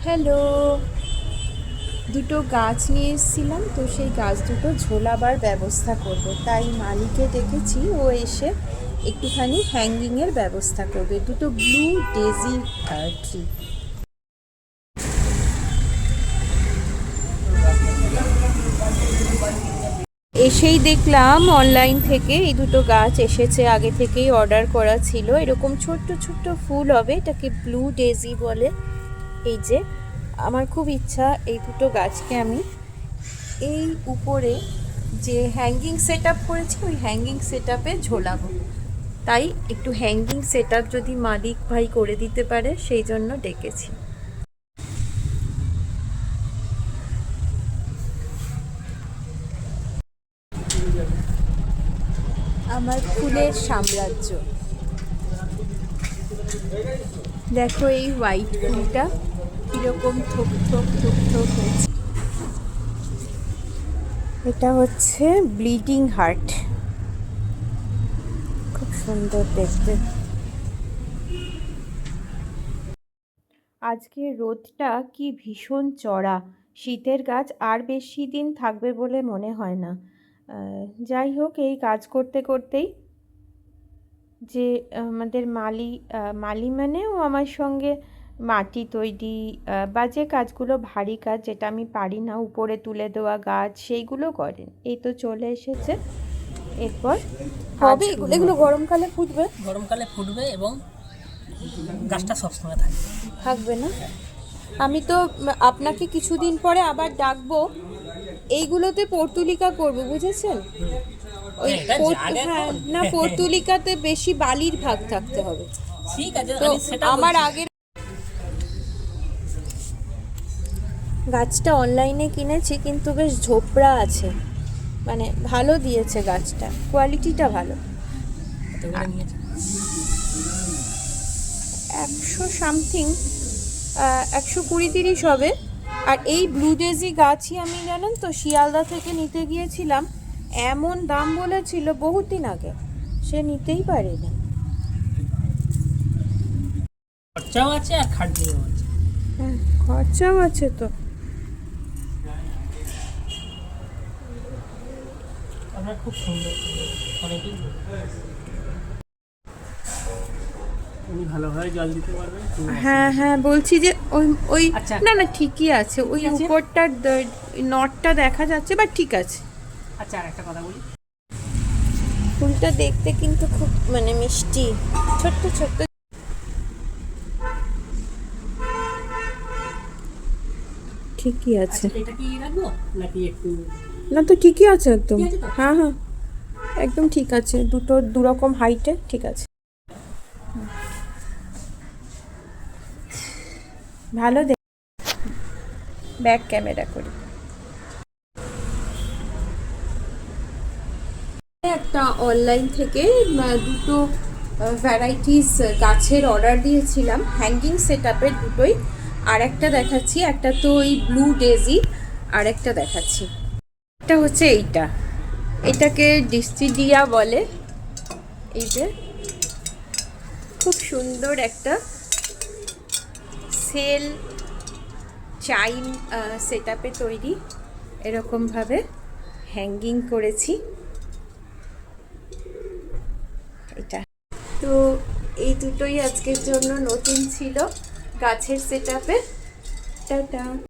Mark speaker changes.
Speaker 1: Hello, দুটো গাছ নিয়ে এসেছিলাম, তো সেই গাছ দুটো ঝোলাবার ব্যবস্থা করব, তাই মালিকে ডেকেছি। ও এসে একটুখানি হ্যাঙ্গিংয়ের ব্যবস্থা করবে। দুটো ব্লু ডেজি ট্রি। এসেই দেখলাম অনলাইন থেকে এই দুটো গাছ এসেছে, আগে থেকেই অর্ডার করা ছিল। এরকম ছোট্ট ছোট্ট ফুল হবে, এটাকে ব্লু ডেজি বলে। এই যে আমার খুব ইচ্ছা এই দুটো গাছকে আমি এই উপরে যে হ্যাঙ্গিং সেট আপ করেছি ওই হ্যাঙ্গিং সেট আপে ঝোলাবো। তাই একটু হ্যাঙ্গিং সেট আপ যদি মালিক ভাই করে দিতে পারে সেই জন্য ডেকেছি। আমার ফুলের সাম্রাজ্য। দেখো এই হোয়াইট ফুলটা কিরকম থোক থোক থোক থোক হয়েছে। এটা হচ্ছে ব্লিডিং হার্ট, খুব সুন্দর দেখতে। আজকে রোদটা কি ভীষণ চড়া, শীতের গাছ আর বেশি দিন থাকবে বলে মনে হয় না। যাই হোক, এই কাজ করতে করতেই যে আমাদের মালি মানে ও আমার সঙ্গে মাটি তৈরি বা যে কাজগুলো ভারী কাজ যেটা আমি পারি না, উপরে তুলে দেওয়া গাছ, সেইগুলো করেন। এই তো চলে এসেছে, এরপর হবে এগুলো। এগুলো
Speaker 2: গরমকালে ফুটবে এবং গাছটা সবসময় থাকবে।
Speaker 1: থাকবে না? আমি তো আপনাকে কিছুদিন পরে আবার ডাকবো, এইগুলোতে পর্তুলিকা করব, বুঝেছেন? ওই হ্যাঁ, না পর্তুলিকাতে বেশি বালির ভাগ থাকতে হবে।
Speaker 2: ঠিক আছে,
Speaker 1: তো আমার আগের গাছটা অনলাইনে কিনেছি, কিন্তু বেশ ঝোপড়া আছে, মানে ভালো দিয়েছে গাছটা, কোয়ালিটিটা ভালো। 100 সামথিং, 120-30 হবে। আর এই ব্লু ডেজি গাছই আমি, জানেন তো, শিয়ালদা থেকে নিতে গিয়েছিলাম, এমন দাম বলেছিল বহুত দিন আগে, সে নিতেই পারেনি।
Speaker 2: খরচাও আছে আর খাটনিও আছে।
Speaker 1: হ্যাঁ, খরচাও আছে তো।
Speaker 2: আপনার খুব সুন্দর, অনেকেই উনি ভালোভাবে জল দিতে পারবেন।
Speaker 1: হ্যাঁ হ্যাঁ, বলছি যে ওই ওই
Speaker 2: আচ্ছা,
Speaker 1: না না, ঠিকই আছে, ওই উপরটার নটটা দেখা যাচ্ছে, বাট ঠিক আছে।
Speaker 2: আচ্ছা, আর একটা কথা বলি,
Speaker 1: ফুলটা দেখতে কিন্তু খুব মানে মিষ্টি, ছোট্ট ছোট্ট। ঠিকই আছে।
Speaker 2: এটা কি রাখবো নাকি একটু?
Speaker 1: না তো ঠিকই আছে একদম। হ্যাঁ হ্যাঁ, একদম ঠিক আছে, দুটো দুরকম হাইটে ঠিক আছে। ভালো দেখ, ব্যাক ক্যামেরা করি। একটা অনলাইন থেকে দুটো ভ্যারাইটিস গাছের অর্ডার দিয়েছিলাম, হ্যাঙ্গিং সেট আপের দুটোই। আর একটা দেখাচ্ছি, একটা তো ওই ব্লু ডেজি, আর একটা দেখাচ্ছি। এটা হচ্ছে এটাকে ডিস্টিডিয়া বলে। এই যে খুব সুন্দর একটা সেল চাইন সেট আপে তৈরি, এরকমভাবে হ্যাঙ্গিং করেছি এটা। তো এই দুটোই আজকের জন্য নতুন ছিল গাছের সেট আপে। টাটা।